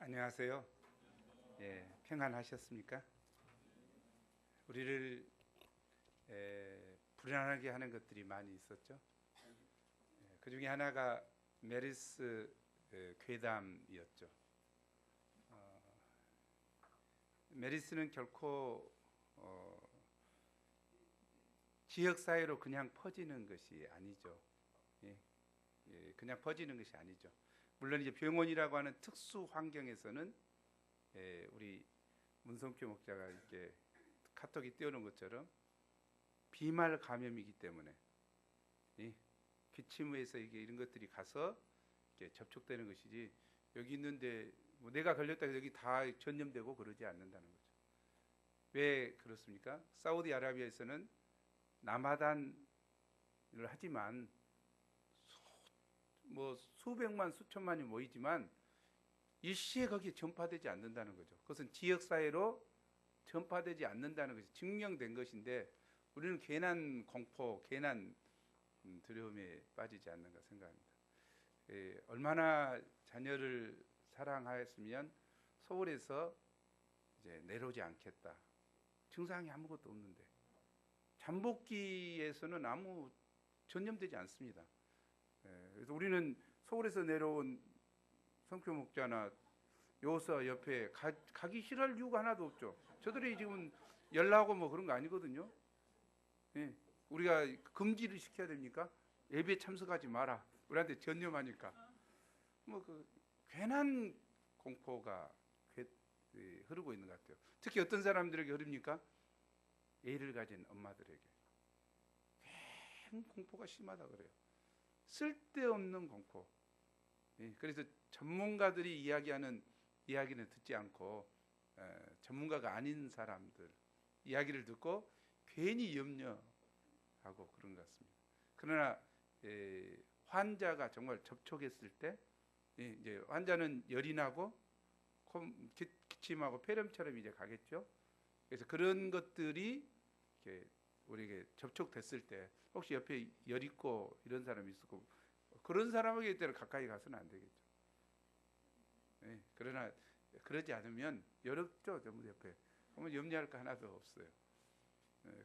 안녕하세요. 예, 평안하셨습니까? 우리를 불안하게 하는 것들이 많이 있었죠. 그 중에 하나가 메르스 괴담이었죠. 메르스는 결코 지역 사회로 그냥 퍼지는 것이 아니죠. 예, 그냥 퍼지는 것이 아니죠. 물론 이제 병원이라고 하는 특수 환경에서는 우리 문성표 목자가 이렇게 카톡이 띄우는 것처럼 비말 감염이기 때문에 기침에서 이런 것들이 가서 이렇게 접촉되는 것이지, 여기 있는데 뭐 내가 걸렸다 해서 여기 다 전염되고 그러지 않는다는 거죠. 왜 그렇습니까? 사우디아라비아에서는 라마단을 하지만 뭐 수백만 수천만이 모이지만 일시에 거기에 전파되지 않는다는 거죠. 그것은 지역사회로 전파되지 않는다는 것이 증명된 것인데, 우리는 괜한 공포, 괜한 두려움에 빠지지 않는가 생각합니다. 얼마나 자녀를 사랑하였으면 서울에서 이제 내려오지 않겠다. 증상이 아무것도 없는데, 잠복기에서는 아무 전염되지 않습니다. 그래서 우리는 서울에서 내려온 성표 목자나 요서 옆에 가기 싫어할 이유가 하나도 없죠. 저들이 지금 연락하고 뭐 그런 거 아니거든요. 우리가 금지를 시켜야 됩니까? 예배 참석하지 마라, 우리한테 전염하니까. 뭐 그 괜한 공포가 흐르고 있는 것 같아요. 특히 어떤 사람들에게 흐릅니까? 애를 가진 엄마들에게 괜한 공포가 심하다 그래요. 쓸데없는 공포. 그래서 전문가들이 이야기하는 이야기는 듣지 않고 전문가가 아닌 사람들 이야기를 듣고 괜히 염려하고 그런 것 같습니다. 그러나 환자가 정말 접촉했을 때, 이제 환자는 열이 나고 기침하고 폐렴처럼 이제 가겠죠. 그래서 그런 것들이 이렇게 우리에게 접촉됐을 때, 혹시 옆에 열 있고 이런 사람이 있고, 그런 사람에게 때는 가까이 가서는 안 되겠죠. 그러나 그러지 않으면 열 없죠, 전부 옆에. 그러면 염려할 거 하나도 없어요.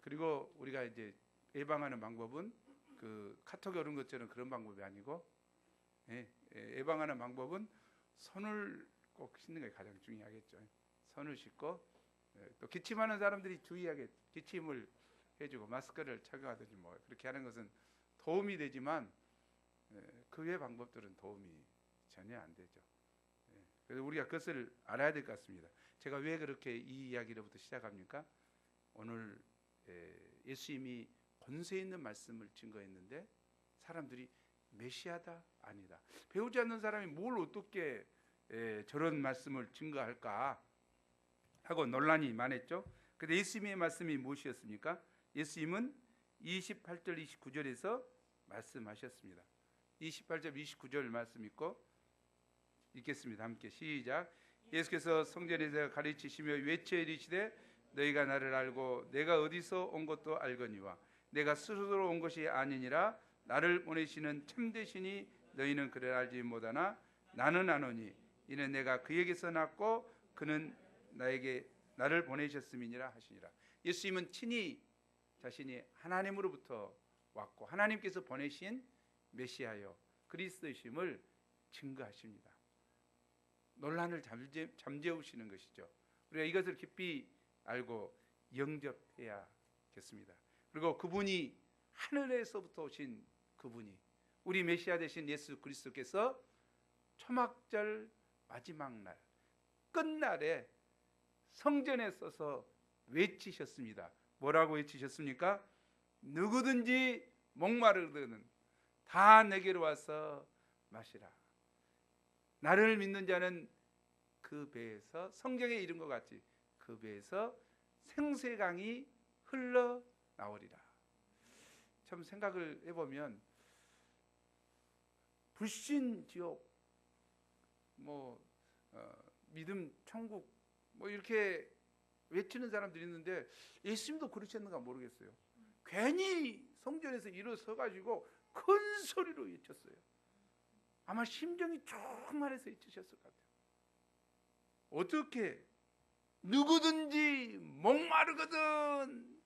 그리고 우리가 이제 예방하는 방법은 그 카톡에 오른 것처럼 그런 방법이 아니고, 예방하는 방법은 손을 꼭 씻는 게 가장 중요하겠죠. 손을 씻고, 또 기침하는 사람들이 주의하게 기침을 해주고 마스크를 착용하든지 뭐 그렇게 하는 것은 도움이 되지만, 그 외 방법들은 도움이 전혀 안 되죠. 그래서 우리가 그것을 알아야 될 것 같습니다. 제가 왜 그렇게 이 이야기로부터 시작합니까? 오늘 예수님이 권세 있는 말씀을 증거했는데 사람들이 메시아다 아니다, 배우지 않는 사람이 뭘 어떻게 저런 말씀을 증거할까 하고 논란이 많았죠. 그런데 예수님의 말씀이 무엇이었습니까? 예수님은 28절 29절에서 말씀하셨습니다. 28절 29절 말씀 읽고 읽겠습니다. 함께 시작. 예수께서 성전에서 가르치시며 외쳐 이르시되 너희가 나를 알고 내가 어디서 온 것도 알거니와 내가 스스로 온 것이 아니니라. 나를 보내시는 참되시니 너희는 그를 알지 못하나 나는 아노니 이는 내가 그에게서 났고 그는 나를 보내셨음이니라 하시니라. 예수님은 친히 자신이 하나님으로부터 왔고 하나님께서 보내신 메시아여 그리스도이심을 증거하십니다. 논란을 잠재우시는 것이죠. 우리가 이것을 깊이 알고 영접해야겠습니다. 그리고 그분이 하늘에서부터 오신 그분이 우리 메시아 되신 예수 그리스도께서 초막절 마지막 날 끝날에 성전에 서서 외치셨습니다. 뭐라고 외치셨습니까? 누구든지 목마르거든 다 내게로 와서 마시라. 나를 믿는 자는 그 배에서, 성경에 이른 것 같이 그 배에서 생수강이 흘러나오리라. 참 생각을 해보면 불신 지옥, 믿음 천국 뭐 이렇게 외치는 사람들이 있는데 예수님도 그러셨는가 모르겠어요. 괜히 성전에서 일어서 가지고 큰 소리로 외쳤어요. 아마 심정이 충만해서 외치셨을 것 같아요. 어떻게 누구든지 목마르거든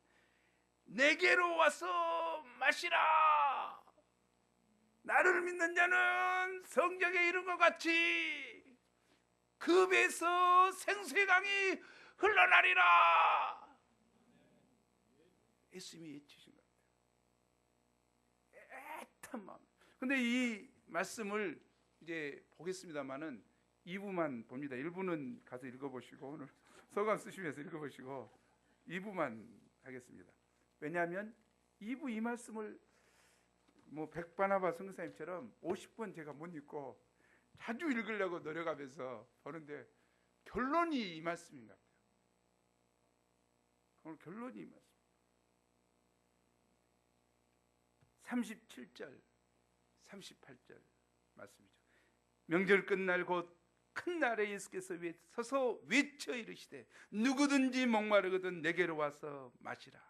내게로 와서 마시라. 나를 믿는 자는 성경에 이른 것 같이 그 배에서 생수의 강이 흘러나리라. 예수님이 외치신 것 같아요. 애탄 마음. 근데 이 말씀을 이제 보겠습니다만은 2부만 봅니다. 1부는 가서 읽어보시고 오늘 서간 쓰시면서 읽어보시고 2부만 하겠습니다. 왜냐하면 2부 이 말씀을 뭐 백바나바 선교사님처럼 50번 제가 못 읽고 자주 읽으려고 노력하면서 보는데 결론이 이 말씀인 것 같아요. 오늘 결론이 이 말씀. 37절, 38절 말씀이죠. 명절 끝날 곧 큰 날에 예수께서 서서 외쳐 이르시되 누구든지 목마르거든 내게로 와서 마시라.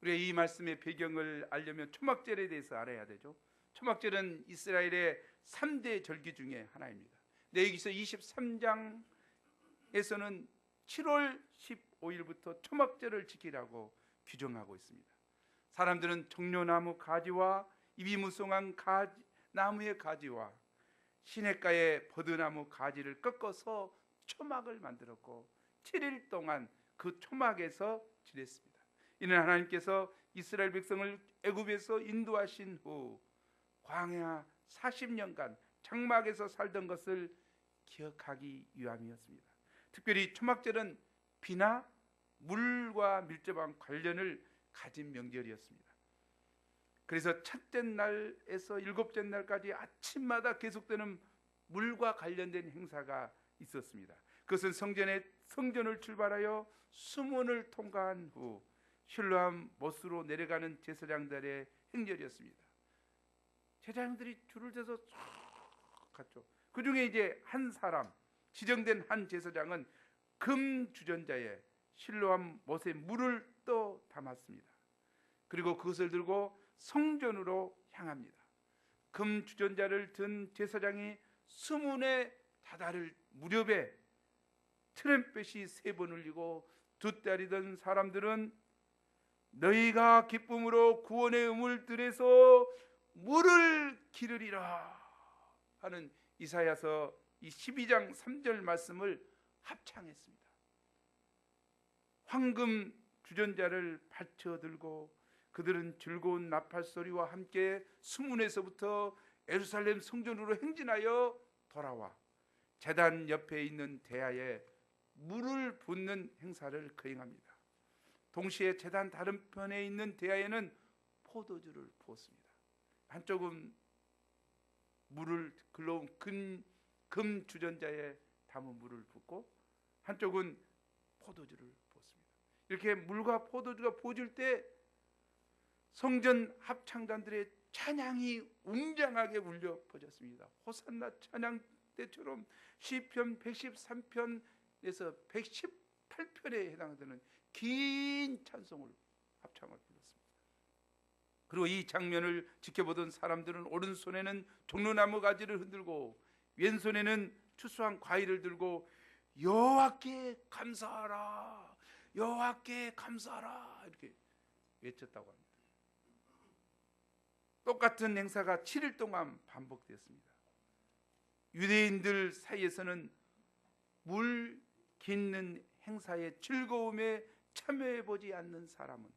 우리가 이 말씀의 배경을 알려면 초막절에 대해서 알아야 되죠. 초막절은 이스라엘의 3대 절기 중에 하나입니다. 레위기서 23장에서는 7월 15일부터 초막절을 지키라고 규정하고 있습니다. 사람들은 종려나무 가지와 입이 무성한 나무의 가지와 시냇가의 버드나무 가지를 꺾어서 초막을 만들었고 7일 동안 그 초막에서 지냈습니다. 이는 하나님께서 이스라엘 백성을 애굽에서 인도하신 후 광야 40년간 장막에서 살던 것을 기억하기 위함이었습니다. 특별히 초막절은 비나 물과 밀접한 관련을 가진 명절이었습니다. 그래서 첫째 날에서 일곱째 날까지 아침마다 계속되는 물과 관련된 행사가 있었습니다. 그것은 성전을 출발하여 수문을 통과한 후 실로암 못으로 내려가는 제사장들의 행렬이었습니다. 제사장들이 줄을 서서 쭉 갔죠. 그 중에 이제 한 사람, 지정된 한 제사장은 금 주전자에 실로암 못에 물을 떠 담았습니다. 그리고 그것을 들고 성전으로 향합니다. 금 주전자를 든 제사장이 수문에 다다를 무렵에 트럼펫이 3번 울리고 둣다리던 사람들은 너희가 기쁨으로 구원의 음을 들에서 물을 기르리라 하는 이사야서 이 12장 3절 말씀을 합창했습니다. 황금 주전자를 받쳐 들고 그들은 즐거운 나팔 소리와 함께 수문에서부터 예루살렘 성전으로 행진하여 돌아와 제단 옆에 있는 대야에 물을 붓는 행사를 거행합니다. 동시에 제단 다른 편에 있는 대야에는 포도주를 부었습니다. 한쪽은 물을 글러온 금 주전자에 담은 물을 붓고 한쪽은 포도주를 부었습니다. 이렇게 물과 포도주가 부어질 때 성전 합창단들의 찬양이 웅장하게 울려 퍼졌습니다. 호산나 찬양 때처럼 시편 113편에서 118편에 해당되는 긴 찬송을 합창을 불렀습니다. 그리고 이 장면을 지켜보던 사람들은 오른손에는 종려나무 가지를 흔들고 왼손에는 추수한 과일을 들고 여호와께 감사하라, 여호와께 감사하라 이렇게 외쳤다고 합니다. 똑같은 행사가 7일 동안 반복되었습니다. 유대인들 사이에서는 물 깃는 행사의 즐거움에 참여해보지 않는 사람은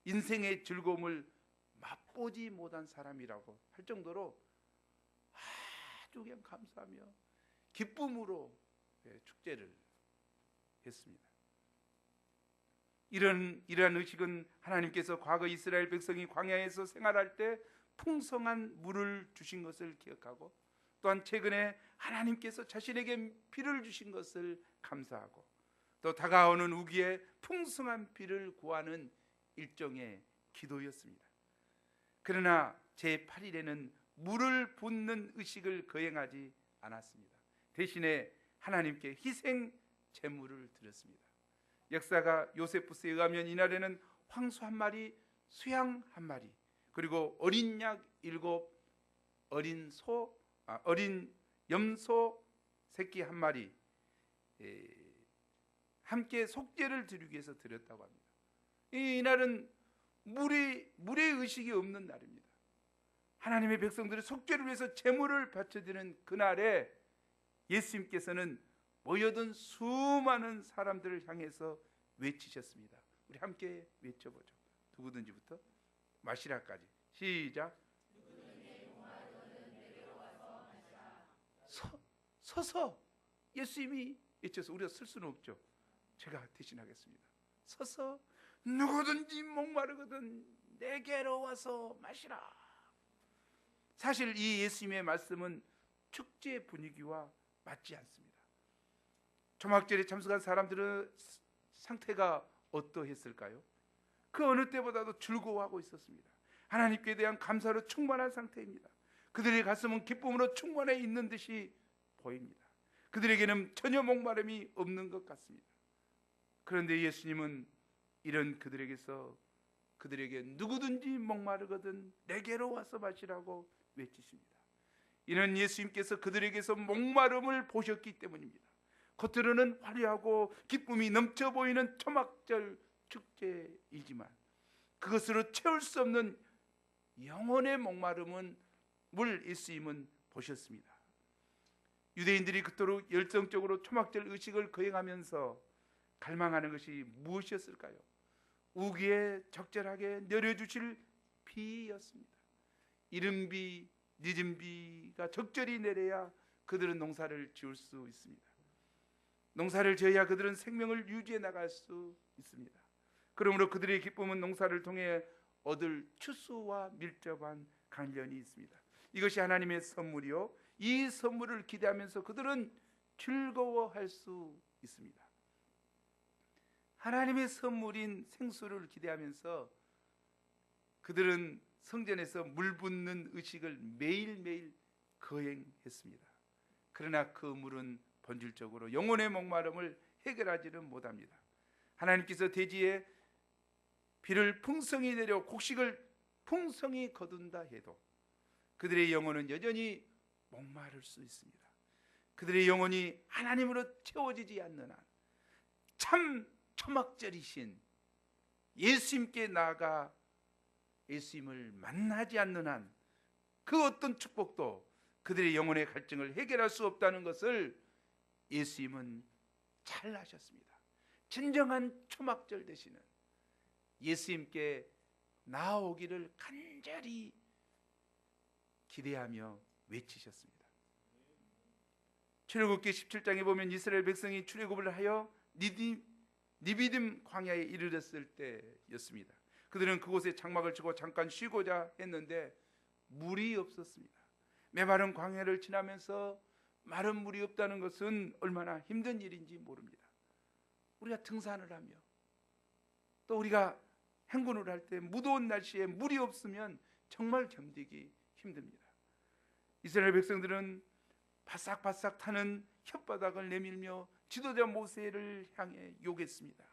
인생의 즐거움을 맛보지 못한 사람이라고 할 정도로 아주 그냥 감사하며 기쁨으로 축제를 했습니다. 이러한 의식은 하나님께서 과거 이스라엘 백성이 광야에서 생활할 때 풍성한 물을 주신 것을 기억하고 또한 최근에 하나님께서 자신에게 비를 주신 것을 감사하고 또 다가오는 우기에 풍성한 비를 구하는 일종의 기도였습니다. 그러나 제8일에는 물을 붓는 의식을 거행하지 않았습니다. 대신에 하나님께 희생 제물을 드렸습니다. 역사가 요세푸스에 의하면 이날에는 황소 1마리, 수양 1마리, 그리고 어린 양 7, 어린 염소 새끼 1마리, 함께 속죄를 드리기 위해서 드렸다고 합니다. 이날은 물의 의식이 없는 날입니다. 하나님의 백성들이 속죄를 위해서 제물을 바쳐드리는 그날에 예수님께서는 모여든 수많은 사람들을 향해서 외치셨습니다. 우리 함께 외쳐보죠. 누구든지부터 마시라까지. 시작. 서서 예수님이 외쳐서 우리가 쓸 수는 없죠. 제가 대신하겠습니다. 서서 누구든지 목마르거든 내게로 와서 마시라. 사실 이 예수님의 말씀은 축제 분위기와 맞지 않습니다. 초막절에 참석한 사람들은 상태가 어떠했을까요? 그 어느 때보다도 즐거워하고 있었습니다. 하나님께 대한 감사로 충만한 상태입니다. 그들의 가슴은 기쁨으로 충만해 있는 듯이 보입니다. 그들에게는 전혀 목마름이 없는 것 같습니다. 그런데 예수님은 이런 그들에게 누구든지 목마르거든 내게로 와서 마시라고 외치십니다. 이는 예수님께서 그들에게서 목마름을 보셨기 때문입니다. 겉으로는 화려하고 기쁨이 넘쳐 보이는 초막절 축제이지만 그것으로 채울 수 없는 영혼의 목마름은 예수님은 보셨습니다. 유대인들이 그토록 열정적으로 초막절 의식을 거행하면서 갈망하는 것이 무엇이었을까요? 우기에 적절하게 내려주실 비였습니다. 이른 비, 늦은 비가 적절히 내려야 그들은 농사를 지을 수 있습니다. 농사를 지어야 그들은 생명을 유지해 나갈 수 있습니다. 그러므로 그들의 기쁨은 농사를 통해 얻을 추수와 밀접한 관련이 있습니다. 이것이 하나님의 선물이요, 이 선물을 기대하면서 그들은 즐거워할 수 있습니다. 하나님의 선물인 생수를 기대하면서 그들은 성전에서 물 붓는 의식을 매일매일 거행했습니다. 그러나 그 물은 본질적으로 영혼의 목마름을 해결하지는 못합니다. 하나님께서 대지에 비를 풍성히 내려 곡식을 풍성히 거둔다 해도 그들의 영혼은 여전히 목마를 수 있습니다. 그들의 영혼이 하나님으로 채워지지 않는 한, 참 초막절이신 예수님께 나아가 예수님을 만나지 않는 한 그 어떤 축복도 그들의 영혼의 갈증을 해결할 수 없다는 것을 예수님은 잘 아셨습니다. 진정한 초막절 되시는 예수님께 나아오기를 간절히 기대하며 외치셨습니다. 출애굽기 17장에 보면 이스라엘 백성이 출애굽을 하여 니비딤 광야에 이르렀을 때였습니다. 그들은 그곳에 장막을 치고 잠깐 쉬고자 했는데 물이 없었습니다. 메마른 광야를 지나면서 마른 물이 없다는 것은 얼마나 힘든 일인지 모릅니다. 우리가 등산을 하며 또 우리가 행군을 할 때 무더운 날씨에 물이 없으면 정말 견디기 힘듭니다. 이스라엘 백성들은 바싹바싹 타는 혓바닥을 내밀며 지도자 모세를 향해 요구했습니다.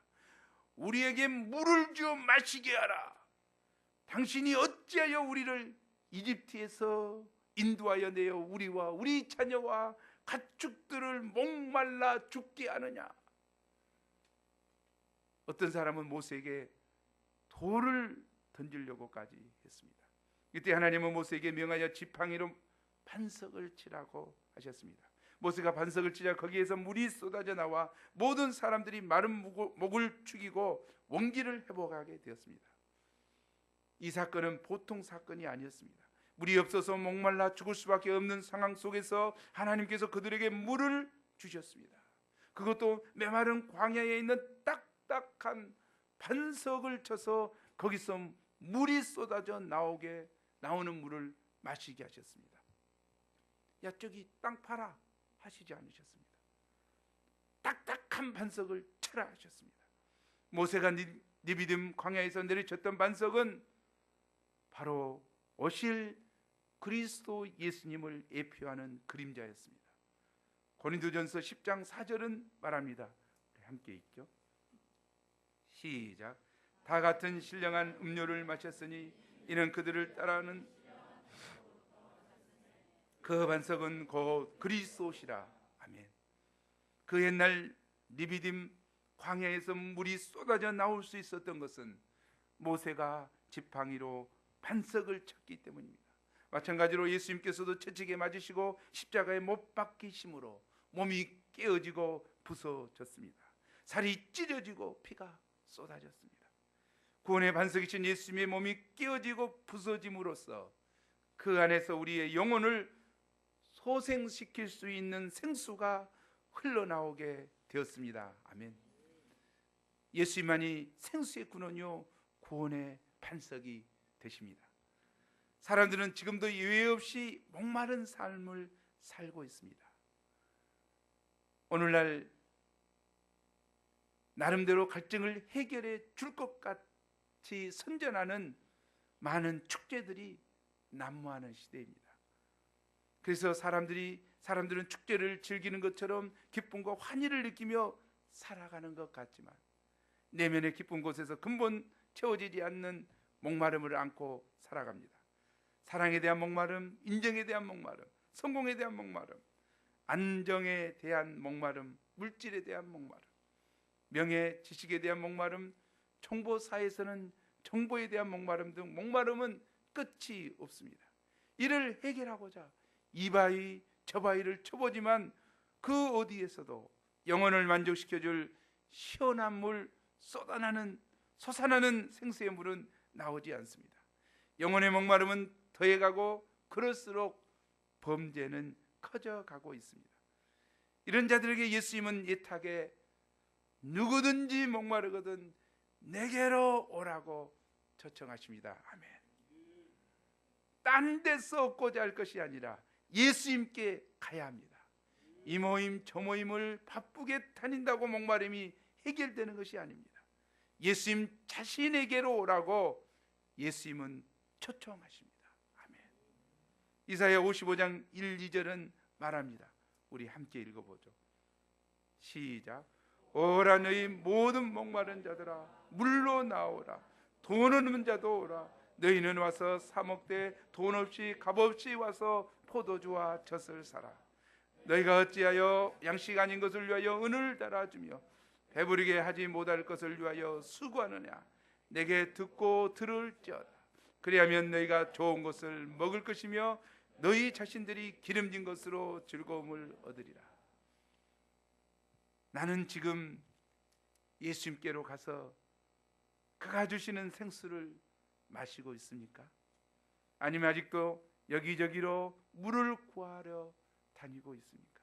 우리에게 물을 주어 마시게 하라. 당신이 어찌하여 우리를 이집트에서 인도하여 내어 우리와 우리 자녀와 가축들을 목말라 죽게 하느냐. 어떤 사람은 모세에게 돌을 던지려고까지 했습니다. 이때 하나님은 모세에게 명하여 지팡이로 반석을 치라고 하셨습니다. 모세가 반석을 치자 거기에서 물이 쏟아져 나와 모든 사람들이 마른 목을 축이고 원기를 회복하게 되었습니다. 이 사건은 보통 사건이 아니었습니다. 물이 없어서 목말라 죽을 수밖에 없는 상황 속에서 하나님께서 그들에게 물을 주셨습니다. 그것도 메마른 광야에 있는 딱딱한 반석을 쳐서 거기서 물이 쏟아져 나오는 물을 마시게 하셨습니다. 야, 저기 땅 파라 하시지 않으셨습니다. 딱딱한 반석을 쳐라 하셨습니다. 모세가 니비딤 광야에서 내리쳤던 반석은 바로 오실 그리스도 예수님을 예표하는 그림자였습니다. 고린도전서 10장 4절은 말합니다. 함께 읽죠. 시작. 다 같은 신령한 음료를 마셨으니 이는 그들을 따라하는 그 반석은 곧 그리스도시라. 아멘. 그 옛날 리비딤 광야에서 물이 쏟아져 나올 수 있었던 것은 모세가 지팡이로 반석을 쳤기 때문입니다. 마찬가지로 예수님께서도 채찍에 맞으시고 십자가에 못 박히심으로 몸이 깨어지고 부서졌습니다. 살이 찢어지고 피가 쏟아졌습니다. 구원의 반석이신 예수님의 몸이 깨어지고 부서짐으로써 그 안에서 우리의 영혼을 소생시킬 수 있는 생수가 흘러나오게 되었습니다. 아멘. 예수님만이 생수의 근원이요 구원의 반석이 되십니다. 사람들은 지금도 예외 없이 목마른 삶을 살고 있습니다. 오늘날 나름대로 갈증을 해결해 줄 것 같이 선전하는 많은 축제들이 난무하는 시대입니다. 그래서 사람들은 축제를 즐기는 것처럼 기쁨과 환희를 느끼며 살아가는 것 같지만 내면의 기쁜 곳에서 근본 채워지지 않는 목마름을 안고 살아갑니다. 사랑에 대한 목마름, 인정에 대한 목마름, 성공에 대한 목마름, 안정에 대한 목마름, 물질에 대한 목마름, 명예, 지식에 대한 목마름, 정보사에서는 정보에 대한 목마름 등 목마름은 끝이 없습니다. 이를 해결하고자 이 바위 저 바위를 쳐보지만 그 어디에서도 영혼을 만족시켜줄 시원한 물, 솟아나는 생수의 물은 나오지 않습니다. 영혼의 목마름은 더해가고 그럴수록 범죄는 커져가고 있습니다. 이런 자들에게 예수님은 예탁에 누구든지 목마르거든 내게로 오라고 초청하십니다. 아멘. 딴 데서 얻고자 할 것이 아니라 예수님께 가야 합니다. 이 모임 저 모임을 바쁘게 다닌다고 목마름이 해결되는 것이 아닙니다. 예수님 자신에게로 오라고 예수님은 초청하십니다. 아멘. 이사야 55장 1, 2절은 말합니다. 우리 함께 읽어보죠. 시작. 오라 너희 모든 목마른 자들아 물로 나오라. 돈 없는 자도 오라. 너희는 와서 사 먹되 돈 없이 값 없이 와서 포도주와 젖을 사라. 너희가 어찌하여 양식 아닌 것을 위하여 은을 달아주며 배부르게 하지 못할 것을 위하여 수고하느냐. 내게 듣고 들을지어다. 그리하면 너희가 좋은 것을 먹을 것이며 너희 자신들이 기름진 것으로 즐거움을 얻으리라. 나는 지금 예수님께로 가서 그가 주시는 생수를 마시고 있습니까? 아니면 아직도 여기저기로 물을 구하러 다니고 있습니까?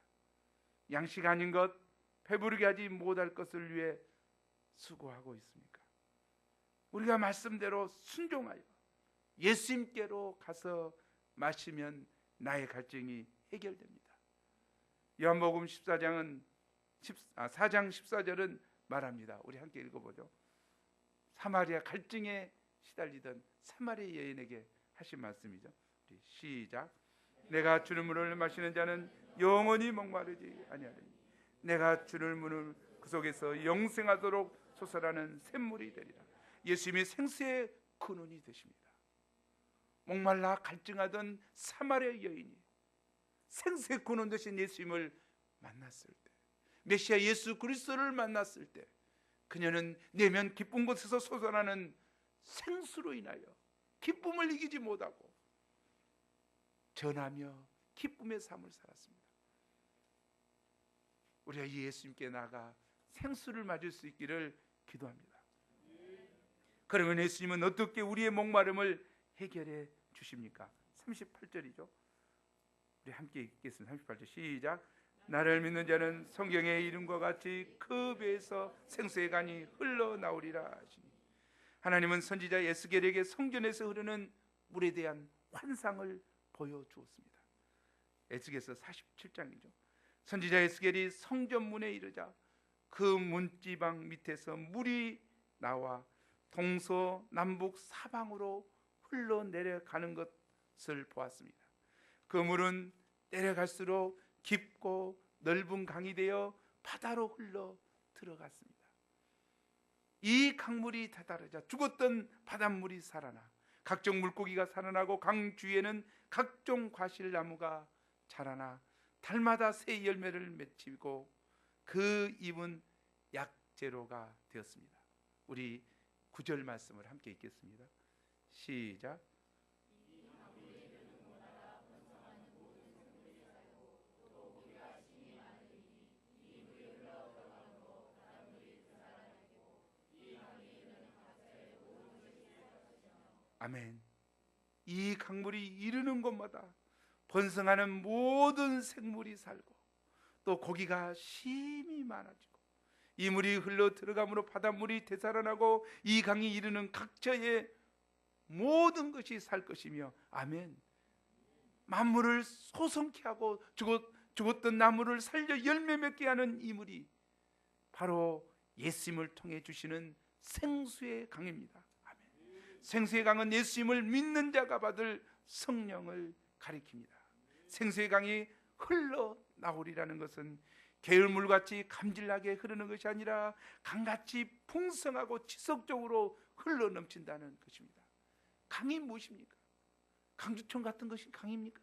양식 아닌 것, 배부르게 하지 못할 것을 위해 수고하고 있습니까? 우리가 말씀대로 순종하여 예수님께로 가서 마시면 나의 갈증이 해결됩니다. 요한복음 4장 14절은 말합니다. 우리 함께 읽어보죠. 사마리아 갈증에 시달리던 사마리아 여인에게 하신 말씀이죠. 우리 시작. 내가 주는 물을 마시는 자는 영원히 목마르지 아니하리니 내가 주는 물을 그 속에서 영생하도록 솟아나는 샘물이 되리라. 예수님이 생수의 근원이 되십니다. 목말라 갈증하던 사마리아 여인이 생수의 근원 되신 예수님을 만났을 때, 메시아 예수 그리스도를 만났을 때 그녀는 내면 기쁜 곳에서 솟아나는 생수로 인하여 기쁨을 이기지 못하고 전하며 기쁨의 삶을 살았습니다. 우리가 이 예수님께 나가 생수를 맞을 수 있기를 기도합니다. 그러면 예수님은 어떻게 우리의 목마름을 해결해 주십니까? 38절이죠. 우리 함께 읽겠습니다. 38절 시작. 나를 믿는 자는 성경의 이름과 같이 그 배에서 생수의 강이 흘러나오리라 하시니, 하나님은 선지자 에스겔에게 성전에서 흐르는 물에 대한 환상을 보여주었습니다. 에스겔서 47장이죠. 선지자 에스겔이 성전문에 이르자 그 문지방 밑에서 물이 나와 동서남북 사방으로 흘러내려가는 것을 보았습니다. 그 물은 내려갈수록 깊고 넓은 강이 되어 바다로 흘러 들어갔습니다. 이 강물이 다다르자 죽었던 바닷물이 살아나 각종 물고기가 살아나고 강 주위에는 각종 과실나무가 자라나 달마다 새 열매를 맺히고 그 입은 약재로가 되었습니다. 우리 9절 말씀을 함께 읽겠습니다. 시작. 아멘. 이 강물이 이르는 곳마다 번성하는 모든 생물이 살고 또 고기가 심히 많아지고 이 물이 흘러 들어감으로 바닷물이 되살아나고 이 강이 이르는 각처에 모든 것이 살 것이며 아멘. 만물을 소성케 하고 죽었던 나무를 살려 열매 맺게 하는 이 물이 바로 예수님을 통해 주시는 생수의 강입니다. 생수의 강은 예수님을 믿는 자가 받을 성령을 가리킵니다. 생수의 강이 흘러나오리라는 것은 개울물같이 감질나게 흐르는 것이 아니라 강같이 풍성하고 지속적으로 흘러넘친다는 것입니다. 강이 무엇입니까? 강주천 같은 것이 강입니까?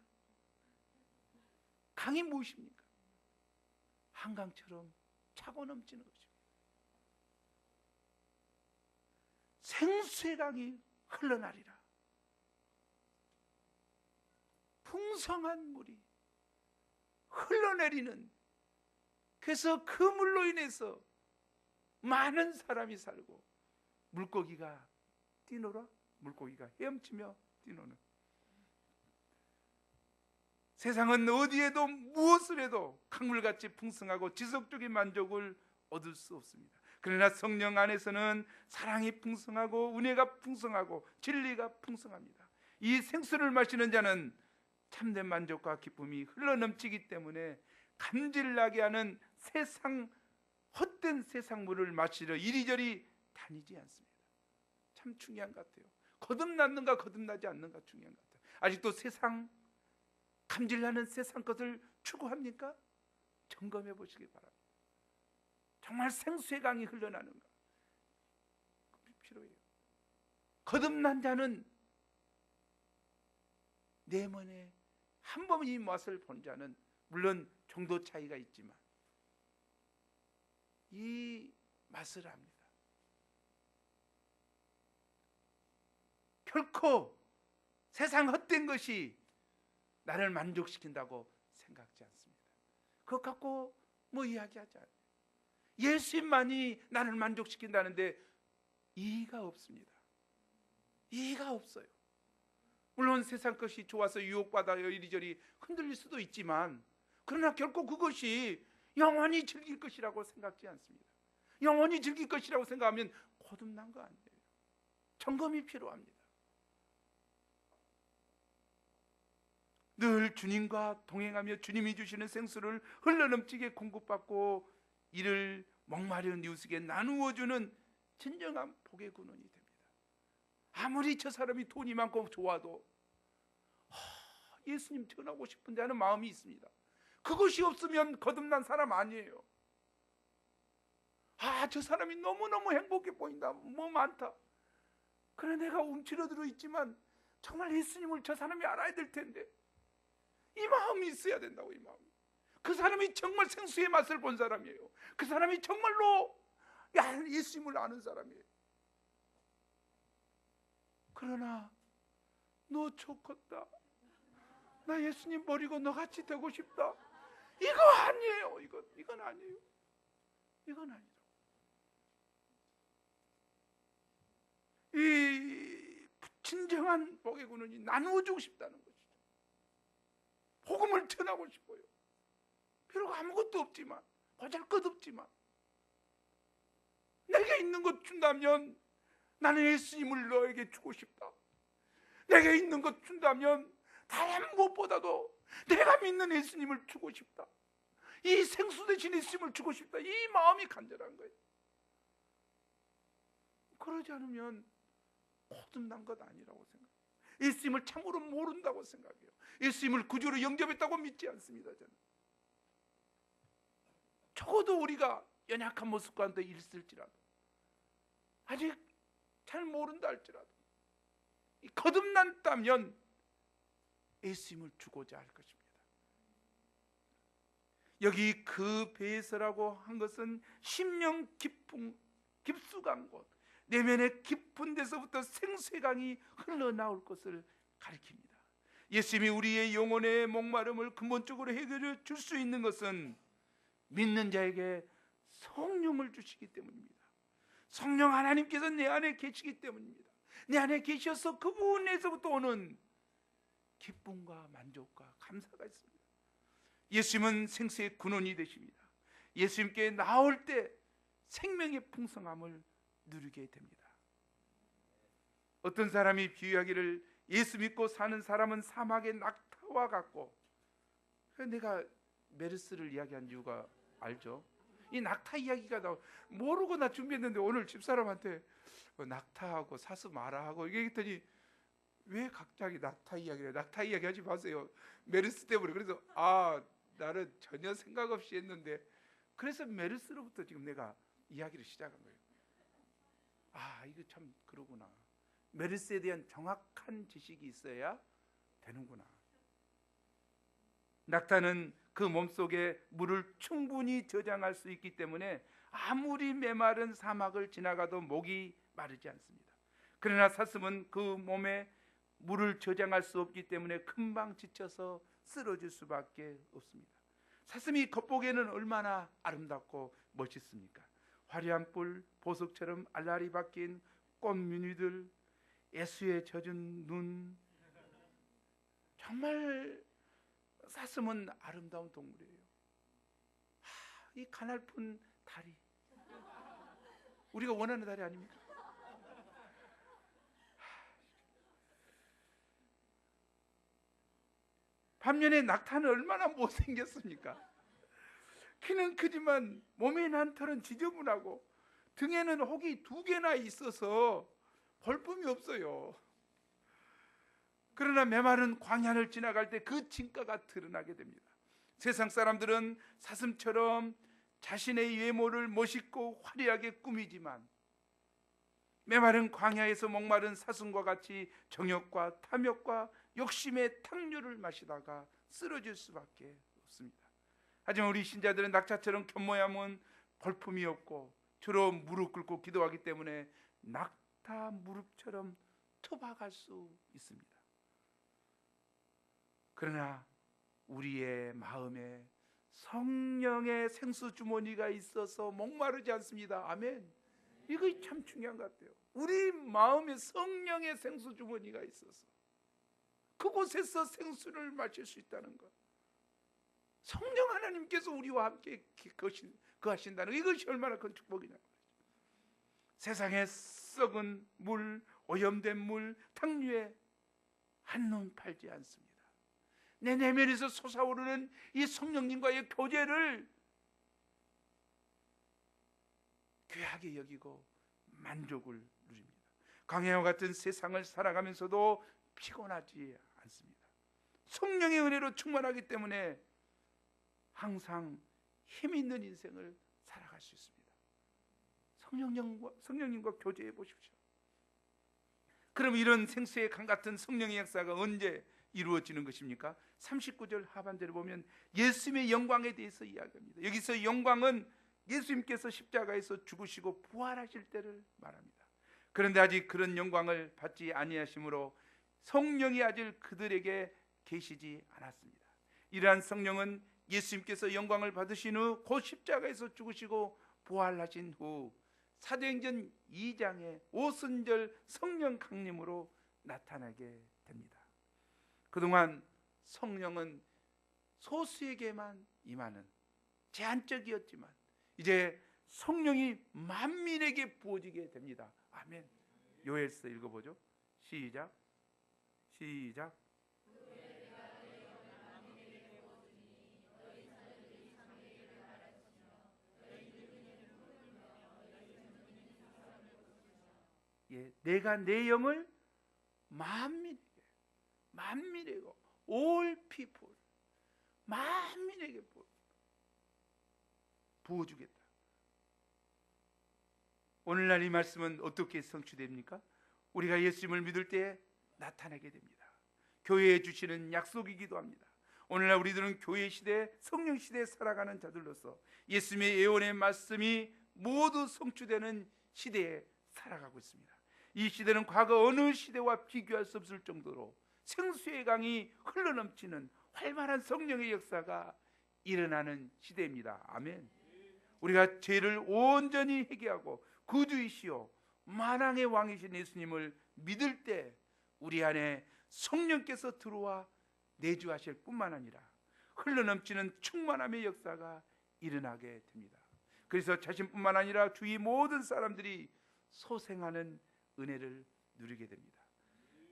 강이 무엇입니까? 한강처럼 차고 넘치는 것입니다. 생수의 강이 흘러나리라. 풍성한 물이 흘러내리는, 그래서 그 물로 인해서 많은 사람이 살고 물고기가 뛰놀아, 물고기가 헤엄치며 뛰노는, 세상은 어디에도 무엇을 해도 강물같이 풍성하고 지속적인 만족을 얻을 수 없습니다. 그러나 성령 안에서는 사랑이 풍성하고 은혜가 풍성하고 진리가 풍성합니다. 이 생수를 마시는 자는 참된 만족과 기쁨이 흘러넘치기 때문에 감질나게 하는 세상, 헛된 세상물을 마시러 이리저리 다니지 않습니다. 참 중요한 것 같아요. 거듭났는가 거듭나지 않는가 중요한 것 같아요. 아직도 세상, 감질나는 세상 것을 추구합니까? 점검해 보시기 바랍니다. 정말 생수의 강이 흘러나는가? 필요해요. 거듭난 자는 내면에 한 번 이 맛을 본 자는 물론 정도 차이가 있지만 이 맛을 압니다. 결코 세상 헛된 것이 나를 만족시킨다고 생각지 않습니다. 그것 갖고 뭐 이야기하지 않아요. 예수님만이 나를 만족시킨다는데 이의가 없습니다. 이의가 없어요. 물론 세상 것이 좋아서 유혹받아요 이리저리 흔들릴 수도 있지만, 그러나 결코 그것이 영원히 즐길 것이라고 생각지 않습니다. 영원히 즐길 것이라고 생각하면 거듭난 거 아니에요. 점검이 필요합니다. 늘 주님과 동행하며 주님이 주시는 생수를 흘러넘치게 공급받고 이를 목마른 이웃에게 나누어주는 진정한 복의 근원이 됩니다. 아무리 저 사람이 돈이 많고 좋아도 예수님 전하고 싶은데 하는 마음이 있습니다. 그것이 없으면 거듭난 사람 아니에요. 저 사람이 너무너무 행복해 보인다, 뭐 많다. 그래 내가 움츠러들어 있지만 정말 예수님을 저 사람이 알아야 될 텐데, 이 마음이 있어야 된다고. 이 마음. 그 사람이 정말 생수의 맛을 본 사람이에요. 그 사람이 정말로 예수님을 아는 사람이에요. 그러나 너 좋겠다, 나 예수님 버리고 너같이 되고 싶다, 이거 아니에요. 이건 아니에요. 이건 아니죠. 이 진정한 복의 근원이 나누어주고 싶다는 것이죠. 복음을 전하고 싶어요. 비록 아무것도 없지만, 보잘것없지만 내게 있는 것 준다면 나는 예수님을 너에게 주고 싶다. 내게 있는 것 준다면 다른 무엇보다도 내가 믿는 예수님을 주고 싶다. 이 생수 대신 예수님을 주고 싶다. 이 마음이 간절한 거예요. 그러지 않으면 거듭난 것 아니라고 생각해요. 예수님을 참으로 모른다고 생각해요. 예수님을 구주로 영접했다고 믿지 않습니다. 저는 적어도 우리가 연약한 모습 가운데 있을지라도, 아직 잘 모른다 할지라도 거듭났다면 예수님을 주고자 할 것입니다. 여기 그 배에서라고 한 것은 심령 깊숙한 곳, 내면의 깊은 데서부터 생수의 강이 흘러나올 것을 가리킵니다. 예수님이 우리의 영혼의 목마름을 근본적으로 해결해 줄 수 있는 것은 믿는 자에게 성령을 주시기 때문입니다. 성령 하나님께서 내 안에 계시기 때문입니다. 내 안에 계셔서 그분에서부터 오는 기쁨과 만족과 감사가 있습니다. 예수님은 생수의 근원이 되십니다. 예수님께 나올 때 생명의 풍성함을 누리게 됩니다. 어떤 사람이 비유하기를 예수 믿고 사는 사람은 사막의 낙타와 같고, 내가 메르스를 이야기한 이유가 알죠? 이 낙타 이야기가 모르고 나 준비했는데 오늘 집사람한테 낙타하고 사스마라하고 얘기했더니 왜 갑자기 낙타 이야기를 해? 낙타 이야기 하지 마세요. 메르스 때문에. 그래서 나는 전혀 생각 없이 했는데, 그래서 메르스로부터 지금 내가 이야기를 시작한 거예요. 이거 참 그러구나. 메르스에 대한 정확한 지식이 있어야 되는구나. 낙타는 그 몸속에 물을 충분히 저장할 수 있기 때문에 아무리 메마른 사막을 지나가도 목이 마르지 않습니다. 그러나 사슴은 그 몸에 물을 저장할 수 없기 때문에 금방 지쳐서 쓰러질 수밖에 없습니다. 사슴이 겉보기에는 얼마나 아름답고 멋있습니까? 화려한 뿔, 보석처럼 알알이 박힌 꽃무늬들, 예수에 젖은 눈, 정말 사슴은 아름다운 동물이에요. 이 가냘픈 다리, 우리가 원하는 다리 아닙니까? 반면에 낙타는 얼마나 못생겼습니까? 키는 크지만 몸의 난털은 지저분하고 등에는 혹이 2개나 있어서 볼품이 없어요. 그러나 메마른 광야를 지나갈 때 그 진가가 드러나게 됩니다. 세상 사람들은 사슴처럼 자신의 외모를 멋있고 화려하게 꾸미지만 메마른 광야에서 목마른 사슴과 같이 정욕과 탐욕과 욕심의 탕류를 마시다가 쓰러질 수밖에 없습니다. 하지만 우리 신자들은 낙타처럼 곁모양은 볼품이 없고 주로 무릎 꿇고 기도하기 때문에 낙타 무릎처럼 투박할 수 있습니다. 그러나 우리의 마음에 성령의 생수 주머니가 있어서 목마르지 않습니다. 아멘. 이거 참 중요한 것 같아요. 우리 마음에 성령의 생수 주머니가 있어서 그곳에서 생수를 마실 수 있다는 것, 성령 하나님께서 우리와 함께 거하신다는 것, 이것이 얼마나 큰 축복이냐고. 세상에 썩은 물, 오염된 물, 탕류에 한눈 팔지 않습니다. 내 내면에서 솟아오르는 이 성령님과의 교제를 귀하게 여기고 만족을 누립니다. 광야와 같은 세상을 살아가면서도 피곤하지 않습니다. 성령의 은혜로 충만하기 때문에 항상 힘 있는 인생을 살아갈 수 있습니다. 성령님과 교제해 보십시오. 그럼 이런 생수의 강 같은 성령의 역사가 언제 이루어지는 것입니까? 39절 하반절에 보면 예수님의 영광에 대해서 이야기합니다. 여기서 영광은 예수님께서 십자가에서 죽으시고 부활하실 때를 말합니다. 그런데 아직 그런 영광을 받지 아니하심으로 성령이 아직 그들에게 계시지 않았습니다. 이러한 성령은 예수님께서 영광을 받으신 후 곧 십자가에서 죽으시고 부활하신 후 사도행전 2장의 오순절 성령 강림으로 나타나게 됩니다. 그동안 성령은 소수에게만 임하는 제한적이었지만 이제 성령이 만민에게 부어지게 됩니다. 아멘. 요엘서 읽어보죠. 시작. 내가 내 영을 만민에게 all people 만민에게 부어주겠다. 오늘날 이 말씀은 어떻게 성취됩니까? 우리가 예수님을 믿을 때 나타나게 됩니다. 교회에 주시는 약속이기도 합니다. 오늘날 우리들은 교회 시대, 성령 시대에 살아가는 자들로서 예수님의 예언의 말씀이 모두 성취되는 시대에 살아가고 있습니다. 이 시대는 과거 어느 시대와 비교할 수 없을 정도로 생수의 강이 흘러넘치는 활발한 성령의 역사가 일어나는 시대입니다. 아멘. 우리가 죄를 온전히 회개하고 구주이시오 만왕의 왕이신 예수님을 믿을 때 우리 안에 성령께서 들어와 내주하실 뿐만 아니라 흘러넘치는 충만함의 역사가 일어나게 됩니다. 그래서 자신뿐만 아니라 주위 모든 사람들이 소생하는 은혜를 누리게 됩니다.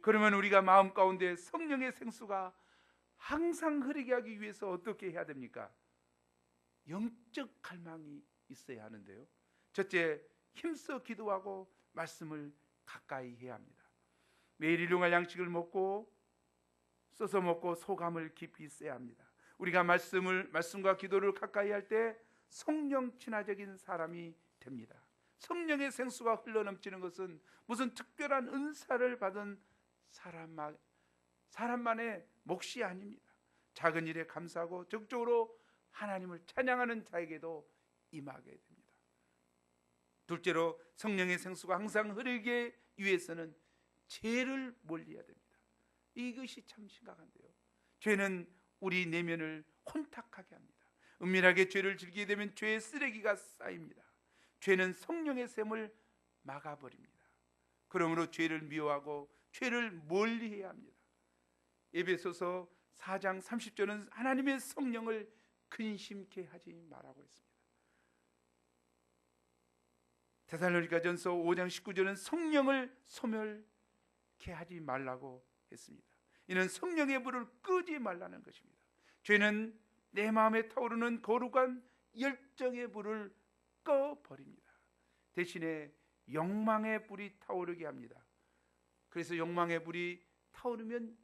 그러면 우리가 마음 가운데 성령의 생수가 항상 흐르게 하기 위해서 어떻게 해야 됩니까? 영적 갈망이 있어야 하는데요. 첫째, 힘써 기도하고 말씀을 가까이 해야 합니다. 매일 일용할 양식을 먹고 써서 먹고 소감을 깊이 써야 합니다. 우리가 말씀과 기도를 가까이 할 때 성령 친화적인 사람이 됩니다. 성령의 생수가 흘러넘치는 것은 무슨 특별한 은사를 받은 사람만의 몫이 아닙니다. 작은 일에 감사하고 적극적으로 하나님을 찬양하는 자에게도 임하게 됩니다. 둘째로, 성령의 생수가 항상 흐르기 위해서는 죄를 멀리해야 됩니다. 이것이 참 심각한데요. 죄는 우리 내면을 혼탁하게 합니다. 은밀하게 죄를 즐기게 되면 죄의 쓰레기가 쌓입니다. 죄는 성령의 샘을 막아버립니다. 그러므로 죄를 미워하고 죄를 멀리해야 합니다. 에베소서 4장 30절은 하나님의 성령을 근심케 하지 말라고 했습니다. 데살로니가전서 5장 19절은 성령을 소멸케 하지 말라고 했습니다. 이는 성령의 불을 끄지 말라는 것입니다. 죄는 내 마음에 타오르는 거룩한 열정의 불을 꺼버립니다. 대신에 욕망의 불이 타오르게 합니다. 그래서 욕망의 불이 타오르면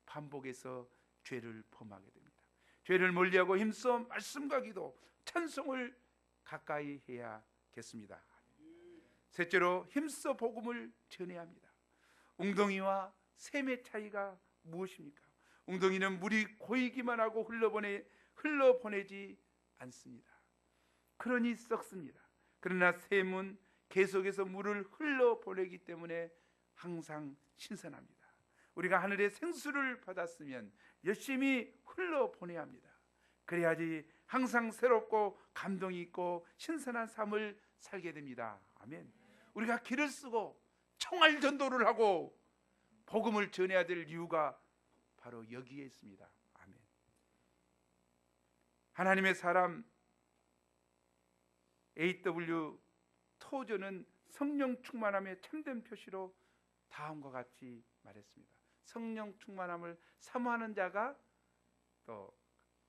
반복해서 죄를 범하게 됩니다. 죄를 멀리하고 힘써 말씀과 기도, 찬송을 가까이 해야겠습니다. 셋째로, 힘써 복음을 전해야 합니다. 웅덩이와 샘의 차이가 무엇입니까? 웅덩이는 물이 고이기만 하고 흘러보내지 않습니다. 그러니 썩습니다. 그러나 샘은 계속해서 물을 흘러보내기 때문에 항상 신선합니다. 우리가 하늘의 생수를 받았으면 열심히 흘러보내야 합니다. 그래야지 항상 새롭고 감동이 있고 신선한 삶을 살게 됩니다. 아멘. 우리가 길을 쓰고 총알 전도를 하고 복음을 전해야 될 이유가 바로 여기에 있습니다. 아멘. 하나님의 사람 A.W. 토저는 성령 충만함의 참된 표시로 다음과 같이 말했습니다. 성령 충만함을 사모하는 자가 또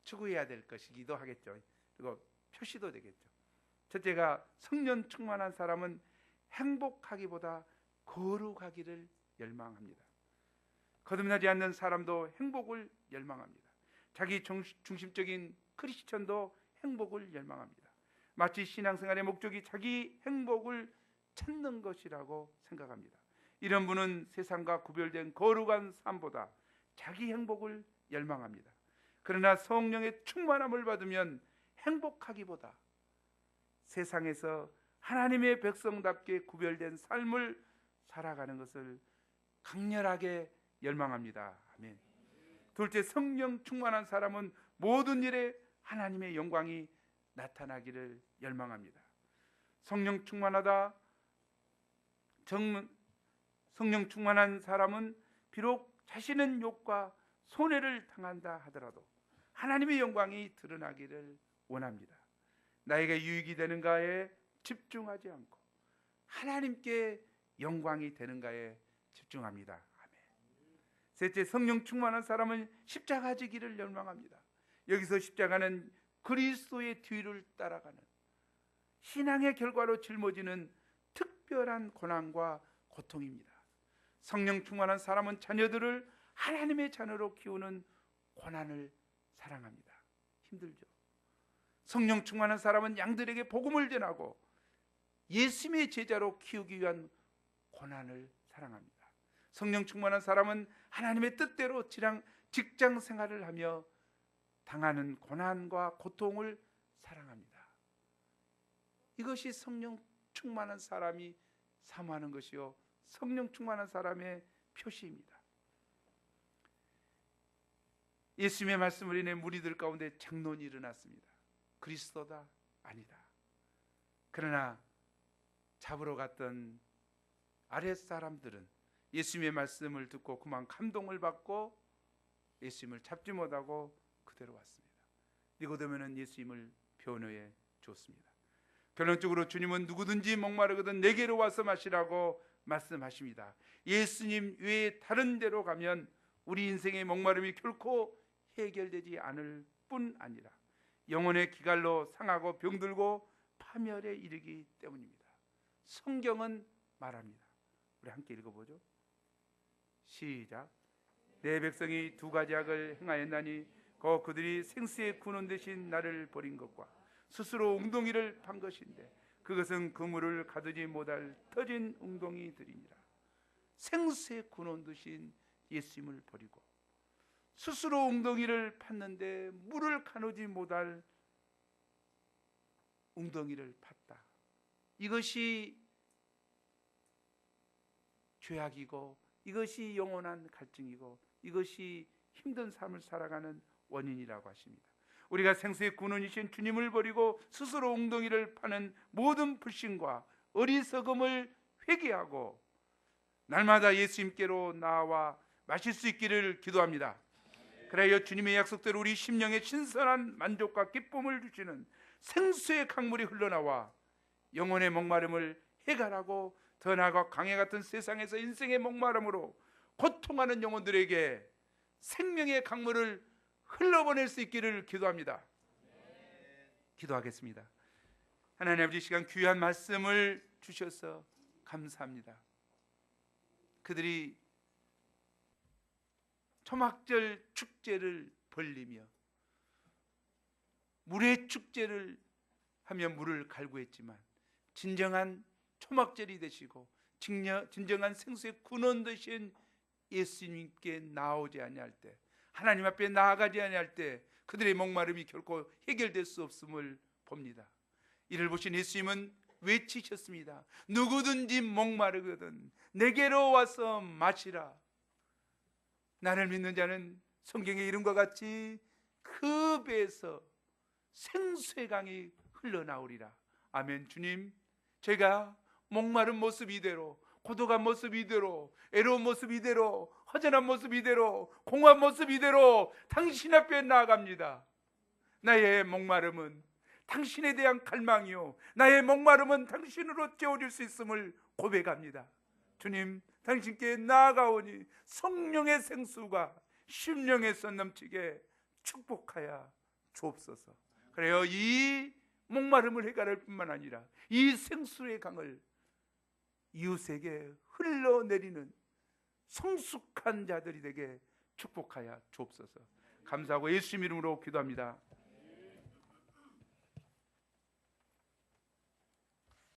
추구해야 될 것이기도 하겠죠. 그리고 표시도 되겠죠. 첫째가, 성령 충만한 사람은 행복하기보다 거룩하기를 열망합니다. 거듭나지 않는 사람도 행복을 열망합니다. 자기 중심적인 크리스천도 행복을 열망합니다. 마치 신앙생활의 목적이 자기 행복을 찾는 것이라고 생각합니다. 이런 분은 세상과 구별된 거룩한 삶보다 자기 행복을 열망합니다. 그러나 성령의 충만함을 받으면 행복하기보다 세상에서 하나님의 백성답게 구별된 삶을 살아가는 것을 강렬하게 열망합니다. 아멘. 둘째, 성령 충만한 사람은 모든 일에 하나님의 영광이 나타나기를 열망합니다. 성령 충만한 사람은 비록 자신은 욕과 손해를 당한다 하더라도 하나님의 영광이 드러나기를 원합니다. 나에게 유익이 되는가에 집중하지 않고 하나님께 영광이 되는가에 집중합니다. 아멘. 셋째, 성령 충만한 사람은 십자가 지기를 열망합니다. 여기서 십자가는 그리스도의 뒤를 따라가는 신앙의 결과로 짊어지는 특별한 고난과 고통입니다. 성령 충만한 사람은 자녀들을 하나님의 자녀로 키우는 고난을 사랑합니다. 힘들죠. 성령 충만한 사람은 양들에게 복음을 전하고 예수님의 제자로 키우기 위한 고난을 사랑합니다. 성령 충만한 사람은 하나님의 뜻대로 직장 생활을 하며 당하는 고난과 고통을 사랑합니다. 이것이 성령 충만한 사람이 사모하는 것이요, 성령 충만한 사람의 표시입니다. 예수님의 말씀을 인해 무리들 가운데 장론이 일어났습니다. 그리스도다? 아니다. 그러나 잡으러 갔던 아랫사람들은 예수님의 말씀을 듣고 그만 감동을 받고 예수님을 잡지 못하고 그대로 왔습니다. 니고데모는 예수님을 변호해 줬습니다. 결론적으로 주님은 누구든지 목마르거든 내게로 와서 마시라고 말씀하십니다. 예수님 외에 다른 데로 가면 우리 인생의 목마름이 결코 해결되지 않을 뿐 아니라 영혼의 기갈로 상하고 병들고 파멸에 이르기 때문입니다. 성경은 말합니다. 우리 함께 읽어보죠. 시작. 내 백성이 두 가지 악을 행하였나니 곧 그들이 생수의 근원 대신 나를 버린 것과 스스로 웅덩이를 판 것인데 그것은 그물을 가두지 못할 터진 웅덩이들이니라. 생수의 근원 대신 예수님을 버리고 스스로 웅덩이를 팠는데 물을 가누지 못할 웅덩이를 팠다. 이것이 죄악이고 이것이 영원한 갈증이고 이것이 힘든 삶을 살아가는 원인이라고 하십니다. 우리가 생수의 근원이신 주님을 버리고 스스로 웅덩이를 파는 모든 불신과 어리석음을 회개하고 날마다 예수님께로 나와 마실 수 있기를 기도합니다. 그래야 주님의 약속대로 우리 심령에 신선한 만족과 기쁨을 주시는 생수의 강물이 흘러나와 영혼의 목마름을 해결하고 더 나아가 강해 같은 세상에서 인생의 목마름으로 고통하는 영혼들에게 생명의 강물을 흘러보낼 수 있기를 기도합니다. 기도하겠습니다. 하나님 아버지, 시간 귀한 말씀을 주셔서 감사합니다. 그들이 초막절 축제를 벌리며 물의 축제를 하며 물을 갈구했지만 진정한 초막절이 되시고 진정한 생수의 근원 되신 예수님께 나오지 아니할 때, 하나님 앞에 나아가지 아니할 때 그들의 목마름이 결코 해결될 수 없음을 봅니다. 이를 보신 예수님은 외치셨습니다. 누구든지 목마르거든 내게로 와서 마시라. 나를 믿는 자는 성경의 이름과 같이 그 배에서 생수의 강이 흘러나오리라. 아멘. 주님, 제가 목마른 모습 이대로, 고독한 모습 이대로, 애로운 모습 이대로, 허전한 모습 이대로, 공허한 모습 이대로 당신 앞에 나아갑니다. 나의 목마름은 당신에 대한 갈망이요, 나의 목마름은 당신으로 채워질 수 있음을 고백합니다. 주님, 당신께 나아가오니 성령의 생수가 심령에서 넘치게 축복하여 주옵소서. 그래요, 이 목마름을 해결할 뿐만 아니라 이 생수의 강을 이웃에게 흘러내리는 성숙한 자들이 되게 축복하여 주옵소서. 감사하고 예수님 이름으로 기도합니다.